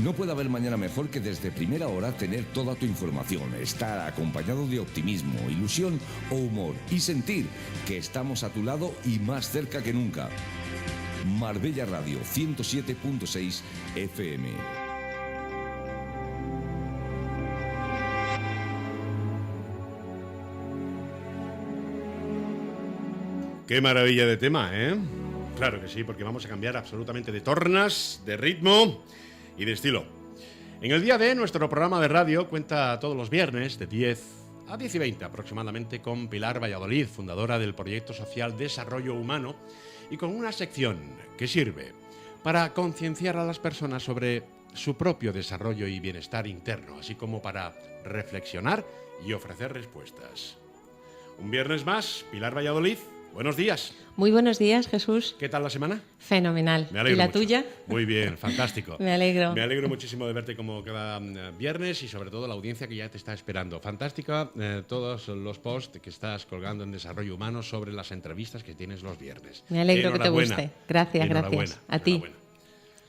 No puede haber mañana mejor que desde primera hora tener toda tu información, estar acompañado de optimismo, ilusión o humor y sentir que estamos a tu lado y más cerca que nunca. Marbella Radio 107.6 FM. Qué maravilla de tema, ¿eh? Claro que sí, porque vamos a cambiar absolutamente de tornas, de ritmo y de estilo. En el día de nuestro programa de radio cuenta todos los viernes de 10 a 10 y 20 aproximadamente con Pilar Valladolid, fundadora del proyecto social Desarrollo Humano, y con una sección que sirve para concienciar a las personas sobre su propio desarrollo y bienestar interno, así como para reflexionar y ofrecer respuestas. Un viernes más, Pilar Valladolid, buenos días. Muy buenos días, Jesús. ¿Qué tal la semana? Fenomenal. Me alegro ¿Y la mucho. tuya? Muy bien, fantástico. Me alegro. Me alegro muchísimo de verte como cada viernes y sobre todo la audiencia que ya te está esperando. Fantástica todos los posts que estás colgando en Desarrollo Humano sobre las entrevistas que tienes los viernes. Me alegro que te guste. Gracias, gracias. A ti.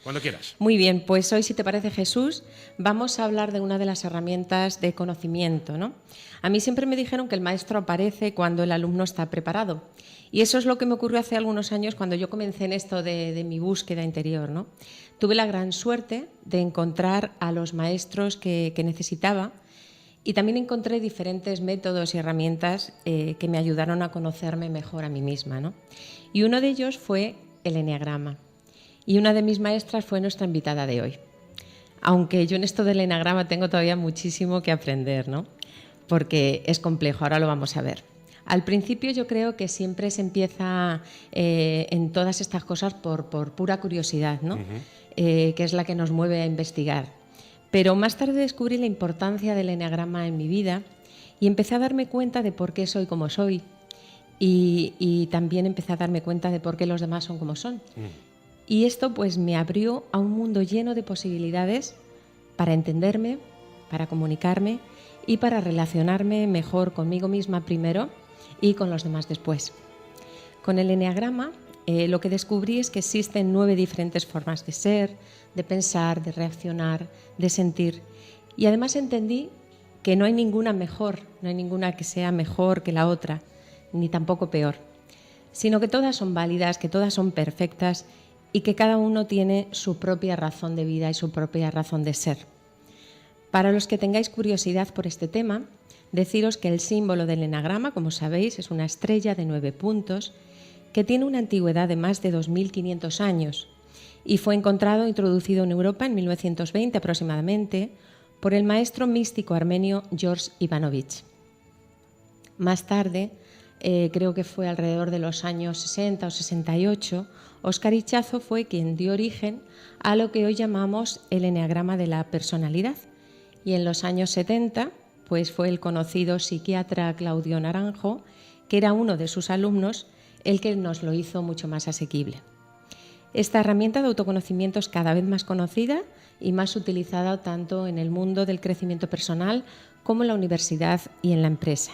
Cuando quieras. Muy bien, pues hoy, si te parece, Jesús, vamos a hablar de una de las herramientas de conocimiento, ¿no? A mí siempre me dijeron que el maestro aparece cuando el alumno está preparado. Y eso es lo que me ocurrió hace algunos años cuando yo comencé en esto de mi búsqueda interior, ¿no? Tuve la gran suerte de encontrar a los maestros que necesitaba y también encontré diferentes métodos y herramientas que me ayudaron a conocerme mejor a mí misma, ¿no? Y uno de ellos fue el eneagrama. Y una de mis maestras fue nuestra invitada de hoy. Aunque yo en esto del eneagrama tengo todavía muchísimo que aprender, ¿no? Porque es complejo, ahora lo vamos a ver. Al principio yo creo que siempre se empieza en todas estas cosas por pura curiosidad, ¿no? Que es la que nos mueve a investigar. Pero más tarde descubrí la importancia del eneagrama en mi vida y empecé a darme cuenta de por qué soy como soy y también empecé a darme cuenta de por qué los demás son como son. Y esto pues me abrió a un mundo lleno de posibilidades para entenderme, para comunicarme y para relacionarme mejor conmigo misma primero y con los demás después. Con el eneagrama lo que descubrí es que existen 9 diferentes formas de ser, de pensar, de reaccionar, de sentir. Y además entendí que no hay ninguna mejor, no hay ninguna que sea mejor que la otra, ni tampoco peor, sino que todas son válidas, que todas son perfectas y que cada uno tiene su propia razón de vida y su propia razón de ser. Para los que tengáis curiosidad por este tema, deciros que el símbolo del eneagrama, como sabéis, es una estrella de 9 puntos que tiene una antigüedad de más de 2.500 años y fue encontrado e introducido en Europa en 1920 aproximadamente por el maestro místico armenio George Ivanovich. Más tarde, creo que fue alrededor de los años 60 o 68, Óscar Ichazo fue quien dio origen a lo que hoy llamamos el eneagrama de la personalidad. Y en los años 70, pues fue el conocido psiquiatra Claudio Naranjo, que era uno de sus alumnos, el que nos lo hizo mucho más asequible. Esta herramienta de autoconocimiento es cada vez más conocida y más utilizada tanto en el mundo del crecimiento personal como en la universidad y en la empresa.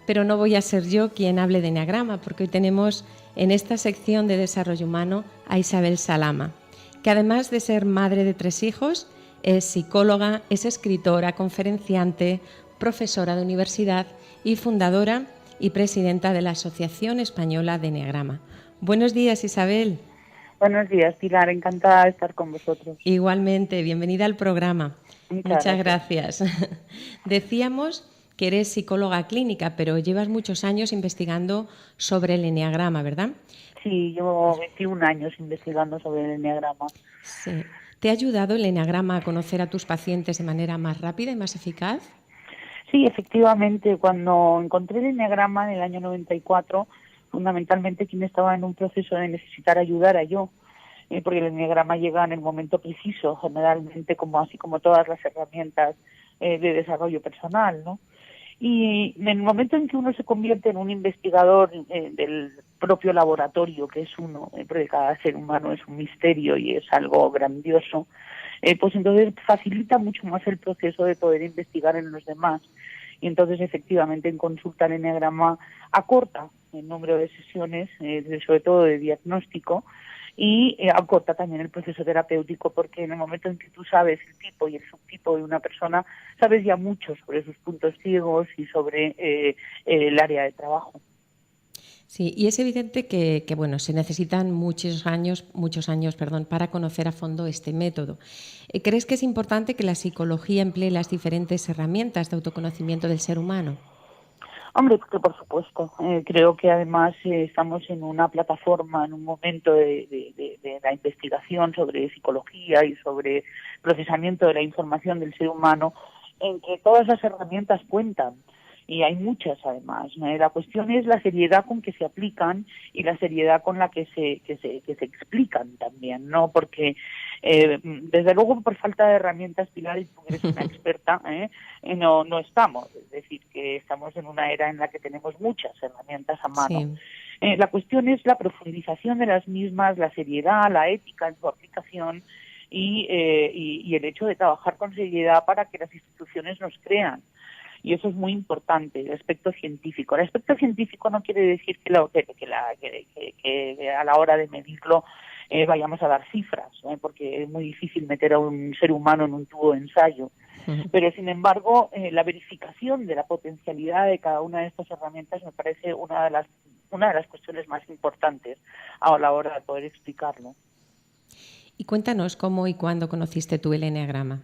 Pero no voy a ser yo quien hable de eneagrama, porque hoy tenemos en esta sección de Desarrollo Humano a Isabel Salama, que además de ser madre de 3 hijos, es psicóloga, es escritora, conferenciante, profesora de universidad y fundadora y presidenta de la Asociación Española de Eneagrama. Buenos días, Isabel. Buenos días, Pilar. Encantada de estar con vosotros. Igualmente, bienvenida al programa. Muchas gracias. Decíamos que eres psicóloga clínica, pero llevas muchos años investigando sobre el eneagrama, ¿verdad? Sí, llevo 21 años investigando sobre el eneagrama. Sí. ¿Te ha ayudado el eneagrama a conocer a tus pacientes de manera más rápida y más eficaz? Sí, efectivamente. Cuando encontré el eneagrama en el año 94, fundamentalmente quien estaba en un proceso de necesitar ayuda era yo, porque el eneagrama llega en el momento preciso, generalmente, así como todas las herramientas de desarrollo personal, ¿no? Y en el momento en que uno se convierte en un investigador del propio laboratorio, que es uno, porque cada ser humano es un misterio y es algo grandioso, pues entonces facilita mucho más el proceso de poder investigar en los demás. Y entonces, efectivamente, en consulta el eneagrama acorta el número de sesiones, sobre todo de diagnóstico, y acorta también el proceso terapéutico, porque en el momento en que tú sabes el tipo y el subtipo de una persona, sabes ya mucho sobre sus puntos ciegos y sobre el área de trabajo. Sí, y es evidente que bueno, se necesitan muchos años, para conocer a fondo este método. ¿Crees que es importante que la psicología emplee las diferentes herramientas de autoconocimiento del ser humano? Hombre, porque por supuesto. Creo que además estamos en una plataforma, en un momento de la investigación sobre psicología y sobre procesamiento de la información del ser humano, en que todas las herramientas cuentan. Y hay muchas además. La cuestión es la seriedad con que se aplican y la seriedad con la que se explican también, ¿no? Porque desde luego por falta de herramientas, Pilar, y tú eres una experta, no estamos. Es decir, que estamos en una era en la que tenemos muchas herramientas a mano. Sí. La cuestión es la profundización de las mismas, la seriedad, la ética en su aplicación y el hecho de trabajar con seriedad para que las instituciones nos crean. Y eso es muy importante, el aspecto científico. El aspecto científico no quiere decir que a la hora de medirlo vayamos a dar cifras, porque es muy difícil meter a un ser humano en un tubo de ensayo. Pero, sin embargo, la verificación de la potencialidad de cada una de estas herramientas me parece una de las cuestiones más importantes a la hora de poder explicarlo. Y cuéntanos cómo y cuándo conociste tú el eneagrama.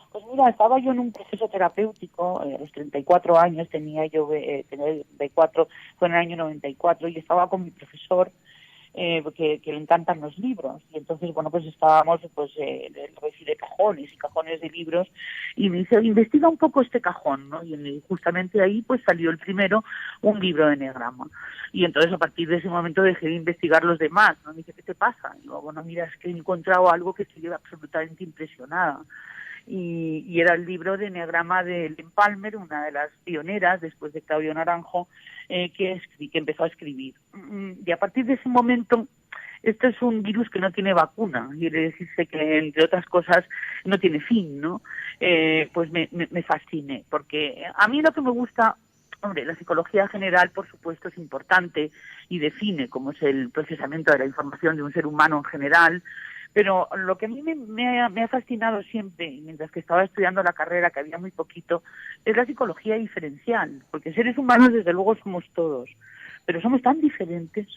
Pues mira, estaba yo en un proceso terapéutico, a los 34 años tenía yo, tenía 34, fue en el año 94, y estaba con mi profesor, que le encantan los libros, y entonces, bueno, pues estábamos, pues, de cajones y cajones de libros, y me dice, investiga un poco este cajón, ¿no? Y justamente ahí, pues, salió el primero, un libro de eneagrama, y entonces a partir de ese momento dejé de investigar los demás, ¿no? Me dice, ¿qué te pasa? Y digo, bueno, mira, es que he encontrado algo que estoy absolutamente impresionada. Y era el libro de eneagrama de Helen Palmer, una de las pioneras después de Claudio Naranjo, que empezó a escribir. Y a partir de ese momento, esto es un virus que no tiene vacuna, quiere decirse que, entre otras cosas, no tiene fin, ¿no? Pues me fasciné, porque a mí lo que me gusta, hombre, la psicología general, por supuesto, es importante y define cómo es el procesamiento de la información de un ser humano en general. Pero lo que a mí me ha fascinado siempre, mientras que estaba estudiando la carrera, que había muy poquito, es la psicología diferencial, porque seres humanos desde luego somos todos, pero somos tan diferentes.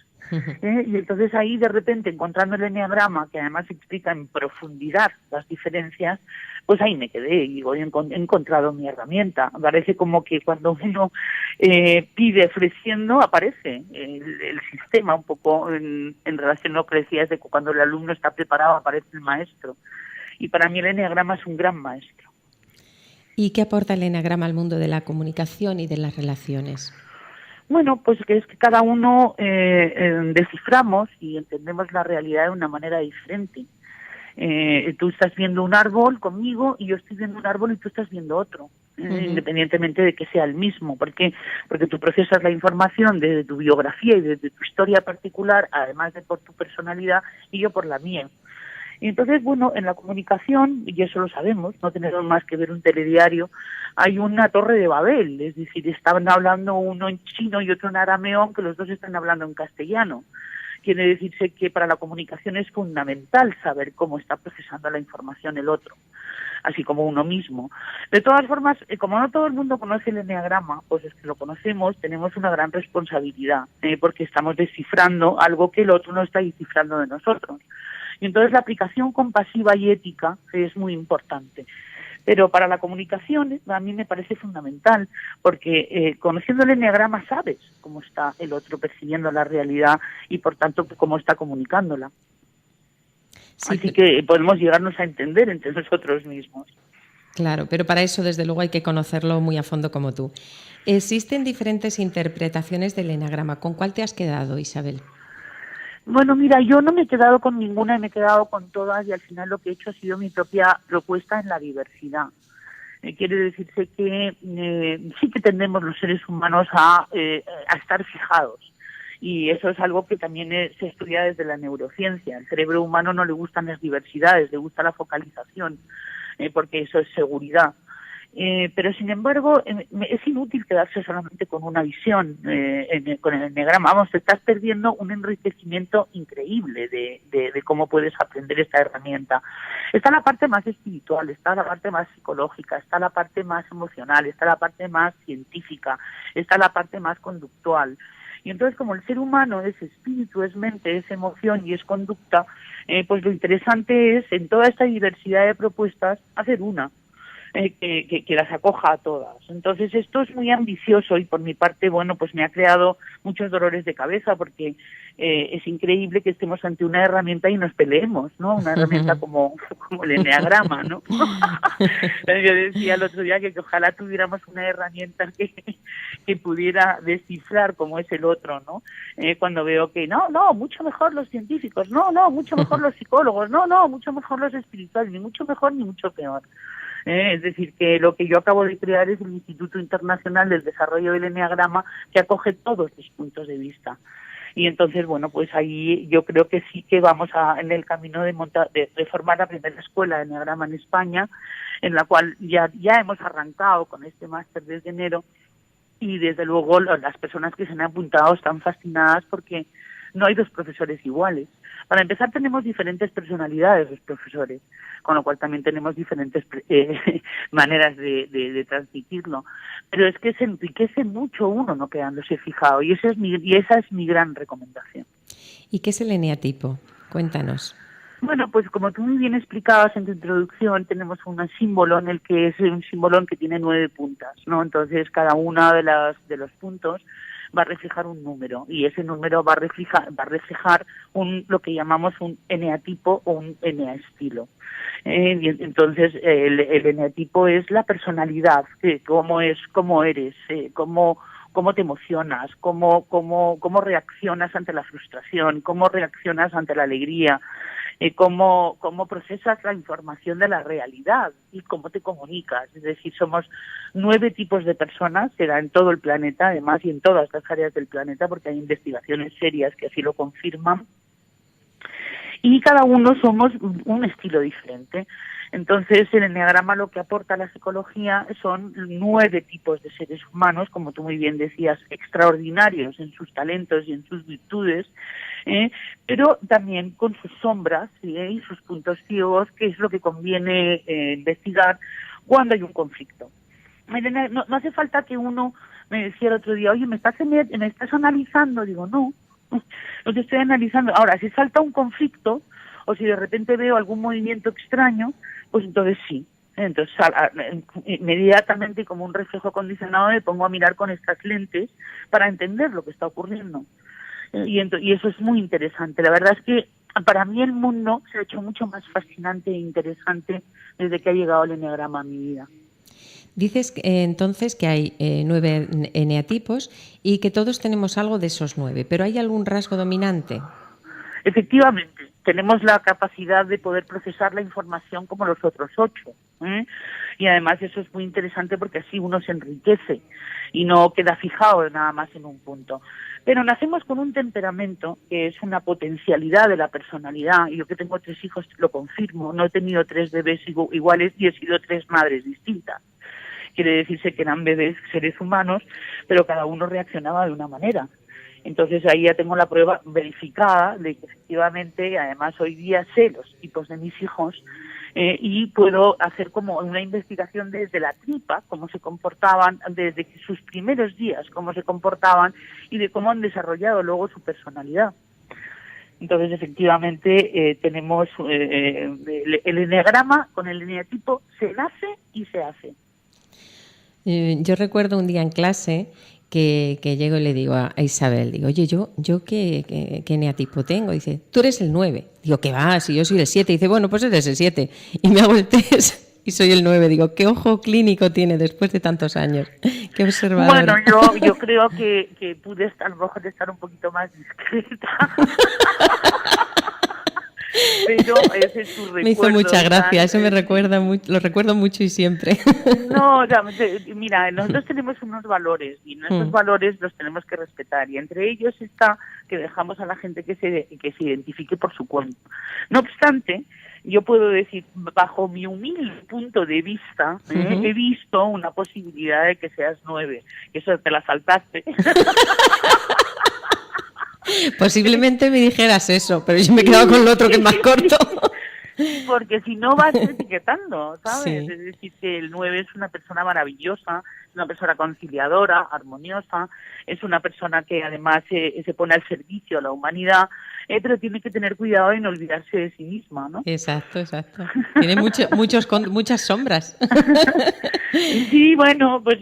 Y entonces ahí de repente, encontrando el eneagrama, que además explica en profundidad las diferencias, pues ahí me quedé y digo, he encontrado mi herramienta. Parece como que cuando uno pide ofreciendo, aparece el sistema un poco en relación a lo que decías de que cuando el alumno está preparado aparece el maestro. Y para mí el eneagrama es un gran maestro. ¿Y qué aporta el eneagrama al mundo de la comunicación y de las relaciones? Bueno, pues que es que cada uno desciframos y entendemos la realidad de una manera diferente. Tú estás viendo un árbol conmigo y yo estoy viendo un árbol y tú estás viendo otro, independientemente de que sea el mismo. ¿Por qué? Porque tú procesas la información desde tu biografía y desde tu historia particular, además de por tu personalidad, y yo por la mía. Y entonces, bueno, en la comunicación, y eso lo sabemos, no tenemos más que ver un telediario, hay una torre de Babel, es decir, estaban hablando uno en chino y otro en arameo, aunque los dos están hablando en castellano. Quiere decirse que para la comunicación es fundamental saber cómo está procesando la información el otro, así como uno mismo. De todas formas, como no todo el mundo conoce el eneagrama, pues es que lo conocemos, tenemos una gran responsabilidad, porque estamos descifrando algo que el otro no está descifrando de nosotros. Y entonces la aplicación compasiva y ética es muy importante. Pero para la comunicación a mí me parece fundamental, porque conociendo el eneagrama sabes cómo está el otro percibiendo la realidad y por tanto cómo está comunicándola. Sí, así que podemos llegarnos a entender entre nosotros mismos. Claro, pero para eso desde luego hay que conocerlo muy a fondo como tú. Existen diferentes interpretaciones del eneagrama. ¿Con cuál te has quedado, Isabel? Bueno, mira, yo no me he quedado con ninguna, me he quedado con todas y al final lo que he hecho ha sido mi propia propuesta en la diversidad. Quiere decirse que sí que tendemos los seres humanos a estar fijados y eso es algo que también se estudia desde la neurociencia. Al cerebro humano no le gustan las diversidades, le gusta la focalización, porque eso es seguridad. Pero sin embargo es inútil quedarse solamente con una visión con el enneagrama. Vamos, te estás perdiendo un enriquecimiento increíble de cómo puedes aprender esta herramienta. Está la parte más espiritual, está la parte más psicológica, está la parte más emocional, está la parte más científica, está la parte más conductual. Y entonces, como el ser humano es espíritu, es mente, es emoción y es conducta, pues lo interesante es, en toda esta diversidad de propuestas, hacer una que las acoja a todas. Entonces, esto es muy ambicioso y por mi parte, bueno, pues me ha creado muchos dolores de cabeza porque es increíble que estemos ante una herramienta y nos peleemos, ¿no? Una herramienta como el enneagrama, ¿no? Yo decía el otro día que ojalá tuviéramos una herramienta que pudiera descifrar cómo es el otro, ¿no? Cuando veo que no, mucho mejor los científicos, no, mucho mejor los psicólogos, no, mucho mejor los espirituales, ni mucho mejor ni mucho peor. Es decir, que lo que yo acabo de crear es el Instituto Internacional del Desarrollo del Enneagrama, que acoge todos los puntos de vista. Y entonces, bueno, pues ahí yo creo que sí que vamos en el camino de formar la primera escuela de Enneagrama en España, en la cual ya hemos arrancado con este máster desde enero, y desde luego las personas que se han apuntado están fascinadas porque no hay dos profesores iguales. Para empezar, tenemos diferentes personalidades los profesores, con lo cual también tenemos diferentes maneras de transmitirlo. Pero es que se enriquece mucho uno no quedándose fijado, y esa es mi gran recomendación. ¿Y qué es el eneatipo? Cuéntanos. Bueno, pues como tú muy bien explicabas en tu introducción, tenemos un símbolo en el que es un símbolo que tiene 9 puntas, ¿no? Entonces, cada uno de los puntos va a reflejar un número, y ese número va a reflejar lo que llamamos un eneatipo o un eneaestilo. Y entonces el eneatipo es la personalidad, cómo eres, cómo te emocionas, cómo reaccionas ante la frustración, cómo reaccionas ante la alegría, cómo procesas la información de la realidad y cómo te comunicas. Es decir, somos 9 tipos de personas, se da en todo el planeta, además, y en todas las áreas del planeta, porque hay investigaciones serias que así lo confirman, y cada uno somos un estilo diferente. Entonces, el enneagrama lo que aporta a la psicología son 9 tipos de seres humanos, como tú muy bien decías, extraordinarios en sus talentos y en sus virtudes, pero también con sus sombras, ¿sí? Y sus puntos ciegos, que es lo que conviene investigar cuando hay un conflicto. No hace falta que uno me decía el otro día, oye, ¿me estás analizando? Digo, no te estoy analizando. Ahora, si salta un conflicto, o si de repente veo algún movimiento extraño, pues entonces sí. Entonces, inmediatamente, como un reflejo condicionado, me pongo a mirar con estas lentes para entender lo que está ocurriendo. Y eso es muy interesante. La verdad es que para mí el mundo se ha hecho mucho más fascinante e interesante desde que ha llegado el enneagrama a mi vida. Dices entonces que hay 9 eneatipos y que todos tenemos algo de esos 9, pero ¿hay algún rasgo dominante? Efectivamente, tenemos la capacidad de poder procesar la información como los otros 8. Y además eso es muy interesante porque así uno se enriquece y no queda fijado nada más en un punto. Pero nacemos con un temperamento que es una potencialidad de la personalidad, y yo que tengo 3 hijos lo confirmo. No he tenido 3 bebés iguales y he sido 3 madres distintas. Quiere decirse que eran bebés, seres humanos, pero cada uno reaccionaba de una manera. Entonces ahí ya tengo la prueba verificada de que efectivamente, además hoy día sé los tipos de mis hijos, y puedo hacer como una investigación desde la tripa, cómo se comportaban, desde sus primeros días, cómo se comportaban y de cómo han desarrollado luego su personalidad. Entonces, efectivamente, tenemos el enneagrama con el eneatipo, se nace y se hace. Yo recuerdo un día en clase que llego y le digo a Isabel, digo, oye, ¿yo qué eneatipo tengo? Dice, tú eres el 9. Digo, ¿qué va? Si yo soy el 7. Dice, bueno, pues eres el 7. Y me hago el test y soy el 9. Digo, ¿qué ojo clínico tiene después de tantos años? ¿Qué observadora? Bueno, yo creo que pude a lo mejor estar un poquito más discreta. Pero ese es tu recuerdo. Me hizo mucha gracia, eso me recuerda mucho, lo recuerdo mucho y siempre. No, mira, nosotros tenemos unos valores y nuestros valores los tenemos que respetar, y entre ellos está que dejamos a la gente que se identifique por su cuenta. No obstante, yo puedo decir, bajo mi humilde punto de vista, he visto una posibilidad de que seas 9. Eso te la saltaste. Posiblemente me dijeras eso, pero yo me he quedado con lo otro que es más corto. Porque si no vas etiquetando, ¿sabes? Sí. Es decir, que el 9 es una persona maravillosa, es una persona conciliadora, armoniosa, es una persona que además se pone al servicio a la humanidad, pero tiene que tener cuidado de no olvidarse de sí misma, ¿no? Exacto. Tiene muchas sombras. Sí, bueno, pues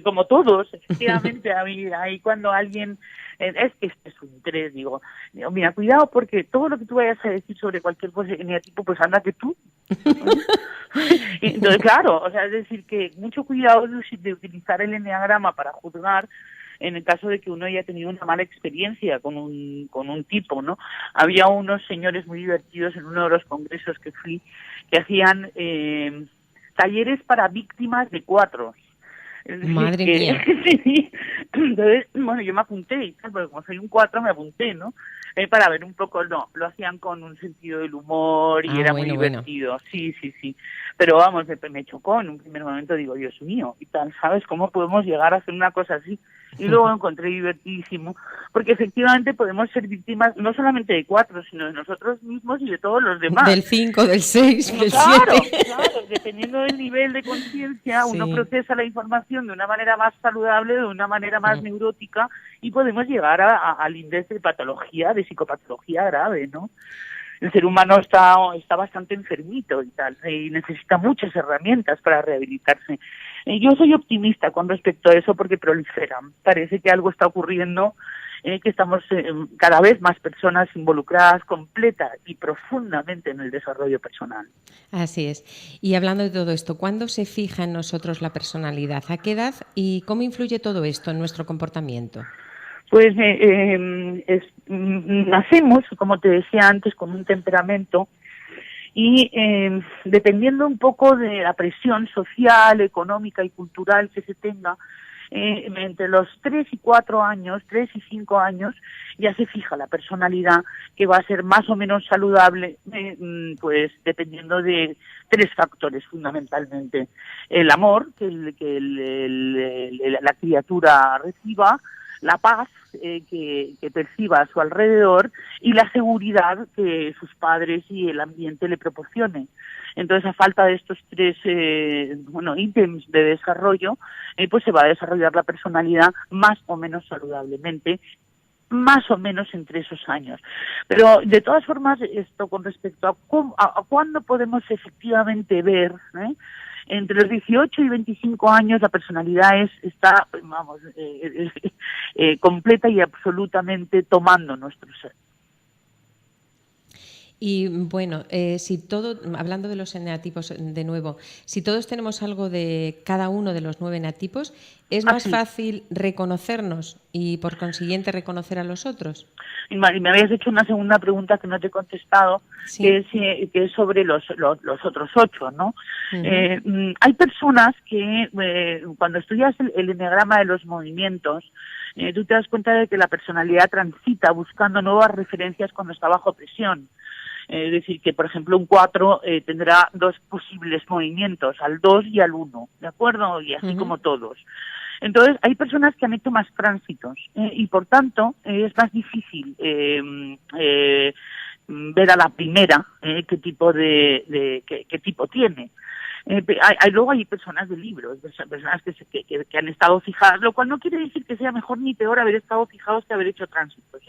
como todos, efectivamente, ahí cuando alguien... es que este es un 3, digo, mira, cuidado porque todo lo que tú vayas a decir sobre cualquier eneatipo, pues ándate tú. Entonces, claro, o sea, es decir, que mucho cuidado de utilizar el eneagrama para juzgar en el caso de que uno haya tenido una mala experiencia con un tipo, ¿no? Había unos señores muy divertidos en uno de los congresos que fui que hacían talleres para víctimas de 4. Madre mía. Sí. Entonces, bueno, yo me apunté y tal, porque como soy un 4 me apunté, ¿no? Para ver un poco, no, lo hacían con un sentido del humor y era muy divertido. Sí. Pero vamos, me chocó en un primer momento, digo, Dios mío, y tal, ¿sabes cómo podemos llegar a hacer una cosa así? Y luego encontré divertidísimo, porque efectivamente podemos ser víctimas no solamente de 4, sino de nosotros mismos y de todos los demás. Del 5, del 6, del 7. Claro, dependiendo del nivel de conciencia, uno procesa la información de una manera más saludable, de una manera más neurótica, y podemos llegar al índice de patología, de psicopatología grave, ¿no? El ser humano está bastante enfermito y tal, y necesita muchas herramientas para rehabilitarse. Yo soy optimista con respecto a eso porque proliferan. Parece que algo está ocurriendo, que estamos cada vez más personas involucradas completa y profundamente en el desarrollo personal. Así es. Y hablando de todo esto, ¿cuándo se fija en nosotros la personalidad? ¿A qué edad? ¿Y cómo influye todo esto en nuestro comportamiento? Pues nacemos, como te decía antes, con un temperamento y dependiendo un poco de la presión social, económica y cultural que se tenga, entre los 3 y 4 años, 3 y 5 años, ya se fija la personalidad que va a ser más o menos saludable, pues dependiendo de 3 factores fundamentalmente. El amor que la criatura reciba, la paz que perciba a su alrededor y la seguridad que sus padres y el ambiente le proporcionen. Entonces, a falta de estos 3 ítems de desarrollo, pues se va a desarrollar la personalidad más o menos saludablemente, más o menos entre esos años. Pero, de todas formas, esto con respecto a cuándo podemos efectivamente ver, entre los 18 y 25 años la personalidad está completa y absolutamente tomando nuestro ser. Y bueno, hablando de los eneatipos de nuevo, si todos tenemos algo de cada uno de los 9 eneatipos, ¿es más fácil reconocernos y por consiguiente reconocer a los otros? Y me habías hecho una segunda pregunta que no te he contestado, que es sobre los otros 8, ¿no? Hay personas que cuando estudias el eneagrama de los movimientos, tú te das cuenta de que la personalidad transita buscando nuevas referencias cuando está bajo presión. Es decir, que por ejemplo un 4 tendrá 2 posibles movimientos, al 2 y al 1, ¿de acuerdo? Y así como todos. Entonces, hay personas que han hecho más tránsitos y por tanto es más difícil ver a la primera qué tipo tiene. Luego hay personas de libros, personas que han estado fijadas, lo cual no quiere decir que sea mejor ni peor haber estado fijados que haber hecho tránsitos.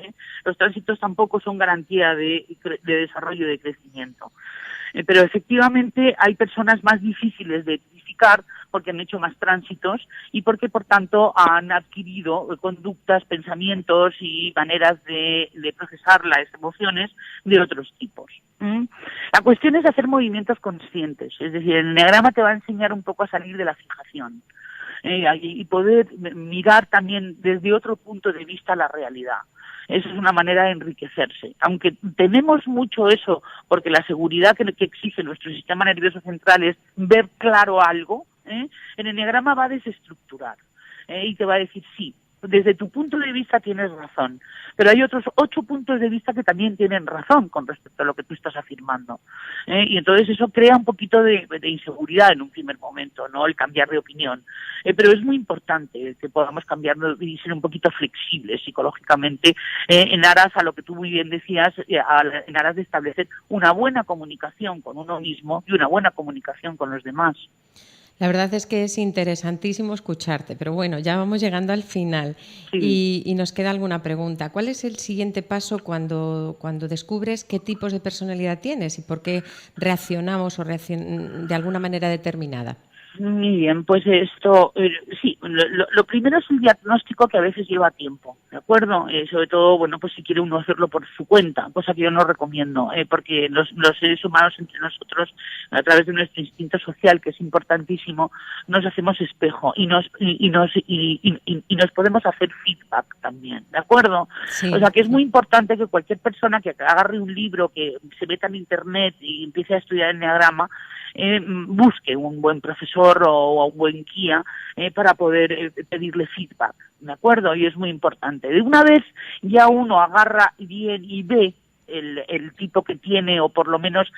Los tránsitos tampoco son garantía de desarrollo y de crecimiento. Pero efectivamente hay personas más difíciles de identificar porque han hecho más tránsitos y porque, por tanto, han adquirido conductas, pensamientos y maneras de procesar las emociones de otros tipos. La cuestión es hacer movimientos conscientes, es decir, el eneagrama te va a enseñar un poco a salir de la fijación y poder mirar también desde otro punto de vista la realidad. Esa es una manera de enriquecerse. Aunque tenemos mucho eso, porque la seguridad que exige nuestro sistema nervioso central es ver claro algo, el eneagrama va a desestructurar y te va a decir, sí, desde tu punto de vista tienes razón, pero hay otros 8 puntos de vista que también tienen razón con respecto a lo que tú estás afirmando. Y entonces eso crea un poquito de inseguridad en un primer momento, ¿no? El cambiar de opinión. Pero es muy importante que podamos cambiar y ser un poquito flexibles psicológicamente en aras a lo que tú muy bien decías, en aras de establecer una buena comunicación con uno mismo y una buena comunicación con los demás. La verdad es que es interesantísimo escucharte, pero bueno, ya vamos llegando al final y nos queda alguna pregunta. ¿Cuál es el siguiente paso cuando descubres qué tipos de personalidad tienes y por qué reaccionamos de alguna manera determinada? Muy bien, pues esto, sí, lo primero es el diagnóstico que a veces lleva tiempo, ¿de acuerdo? Sobre todo, bueno, pues si quiere uno hacerlo por su cuenta, cosa que yo no recomiendo, porque los seres humanos entre nosotros, a través de nuestro instinto social, que es importantísimo, nos hacemos espejo y nos podemos hacer feedback también, ¿de acuerdo? Sí. O sea que es muy importante que cualquier persona que agarre un libro, que se meta en internet y empiece a estudiar el enneagrama, busque un buen profesor o un buen guía para poder pedirle feedback, ¿de acuerdo? Y es muy importante. De una vez ya uno agarra bien y ve el tipo que tiene, o por lo menos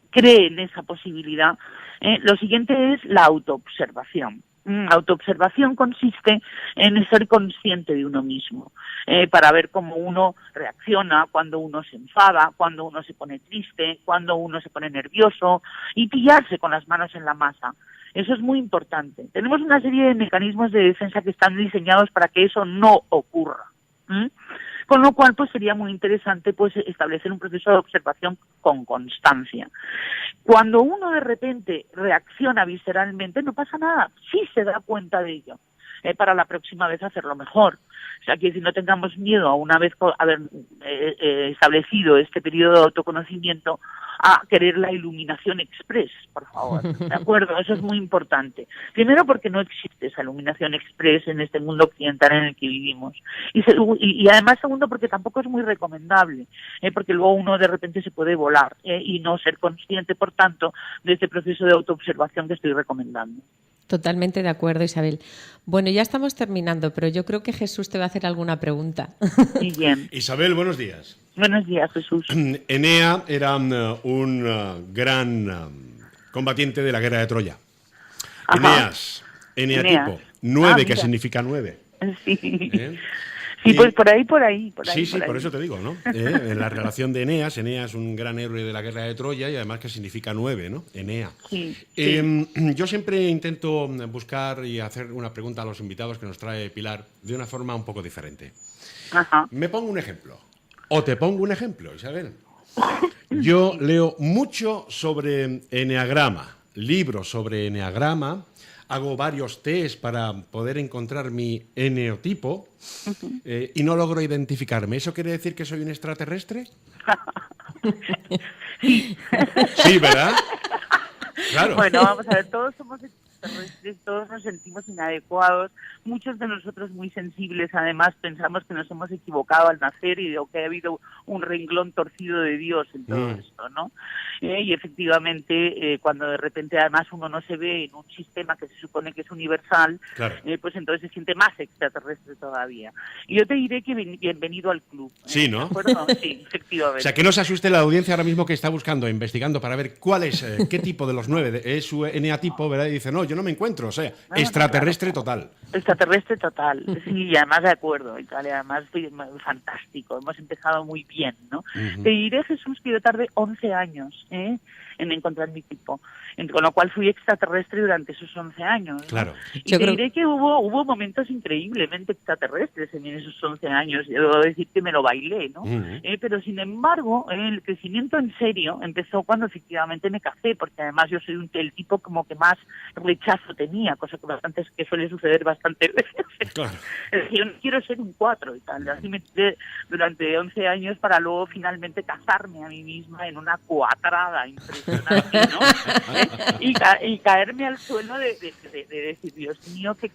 cree en esa posibilidad, lo siguiente es la autoobservación. Autoobservación consiste en ser consciente de uno mismo, para ver cómo uno reacciona cuando uno se enfada, cuando uno se pone triste, cuando uno se pone nervioso, y pillarse con las manos en la masa. Eso es muy importante. Tenemos una serie de mecanismos de defensa que están diseñados para que eso no ocurra. Con lo cual, pues sería muy interesante pues establecer un proceso de observación con constancia. Cuando uno de repente reacciona visceralmente, no pasa nada, sí se da cuenta de ello. Para la próxima vez hacerlo mejor. O sea, que si no tengamos miedo a una vez haber establecido este periodo de autoconocimiento, a querer la iluminación express, por favor, ¿de acuerdo? Eso es muy importante. Primero porque no existe esa iluminación express en este mundo occidental en el que vivimos. Y además, segundo, porque tampoco es muy recomendable, porque luego uno de repente se puede volar y no ser consciente, por tanto, de este proceso de autoobservación que estoy recomendando. Totalmente de acuerdo, Isabel. Bueno, ya estamos terminando, pero yo creo que Jesús te va a hacer alguna pregunta. Muy bien. Isabel, buenos días. Buenos días, Jesús. Enea era un gran combatiente de la guerra de Troya. Ajá. Eneatipo, 9, que significa 9. Sí. Sí, pues por ahí. Sí, por eso te digo, ¿no? En la relación de Eneas es un gran héroe de la guerra de Troya y además que significa 9, ¿no? Enea. Sí. Yo siempre intento buscar y hacer una pregunta a los invitados que nos trae Pilar de una forma un poco diferente. Ajá. Me pongo un ejemplo. O te pongo un ejemplo, Isabel. Yo leo mucho sobre eneagrama, libros sobre eneagrama, hago varios test para poder encontrar mi eneotipo y no logro identificarme. ¿Eso quiere decir que soy un extraterrestre? Sí, ¿verdad? Claro. Bueno, vamos a ver, todos somos extraterrestres, todos nos sentimos inadecuados, muchos de nosotros muy sensibles, además pensamos que nos hemos equivocado al nacer y que ha habido un renglón torcido de Dios en todo esto, ¿no? Y efectivamente, cuando de repente además uno no se ve en un sistema que se supone que es universal, claro, pues entonces se siente más extraterrestre todavía. Y yo te diré que bienvenido al club. Sí, ¿no? ¿De acuerdo? Sí, efectivamente. O sea, que no se asuste la audiencia ahora mismo que está buscando, investigando para ver cuál es, qué tipo de los 9 es su eneatipo, ¿verdad? Y dice, no, yo no me encuentro, o sea, extraterrestre total. Extraterrestre total, sí, y además de acuerdo, y tal, y además fantástico, hemos empezado muy bien, ¿no? Te diré, Jesús, que yo tardé 11 años en encontrar mi tipo, con lo cual fui extraterrestre durante esos 11 años, ¿no? Claro. Y te diré que hubo momentos increíblemente extraterrestres en esos 11 años, yo debo decir que me lo bailé, ¿no? Pero sin embargo, el crecimiento en serio empezó cuando efectivamente me casé, porque además yo soy el tipo como que más rechazo tenía, cosa que suele suceder bastante veces. Claro. Yo no quiero ser un 4 y tal, así me tiré durante 11 años para luego finalmente casarme a mí misma en una cuadrada impresionante, ¿no? y caerme al suelo de decir, Dios mío, que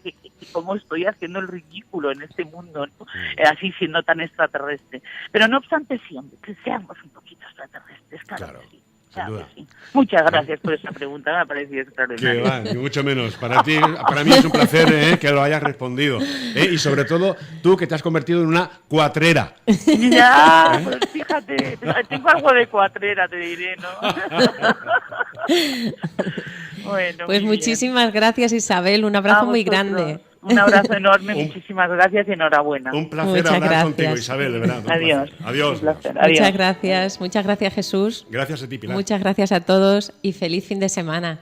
cómo estoy haciendo el ridículo en este mundo, ¿no? Así siendo tan extraterrestre. Pero no obstante, siempre que seamos un poquito extraterrestres, claro. Sí. sin duda. Sí. Muchas gracias por esa pregunta, me ha parecido extraordinario. Que va, ni mucho menos. Para mí es un placer que lo hayas respondido. Y sobre todo, tú que te has convertido en una cuatrera. Ya, pues fíjate, tengo algo de cuatrera, te diré, ¿no? Bueno, pues muchísimas gracias, Isabel. Un abrazo muy grande. Un abrazo enorme, muchísimas gracias y enhorabuena. Un placer hablar contigo, Isabel, de verdad. Adiós. Adiós. Muchas gracias, Jesús. Gracias a ti, Pilar. Muchas gracias a todos y feliz fin de semana.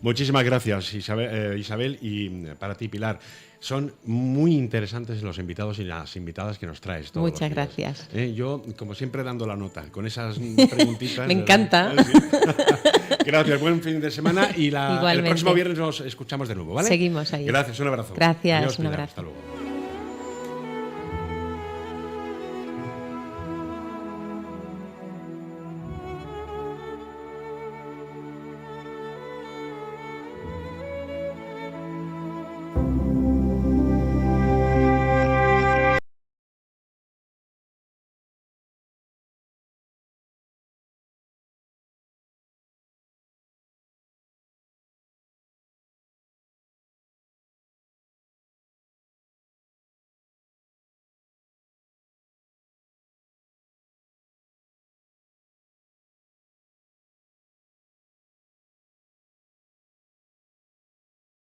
Muchísimas gracias, Isabel, y para ti, Pilar. Son muy interesantes los invitados y las invitadas que nos traes. Muchas gracias. Yo, como siempre, dando la nota con esas preguntitas. Me encanta. Gracias, buen fin de semana y el próximo viernes nos escuchamos de nuevo, ¿vale? Seguimos ahí. Gracias, un abrazo. Gracias, Adiós, un Pilar, abrazo. hasta luego.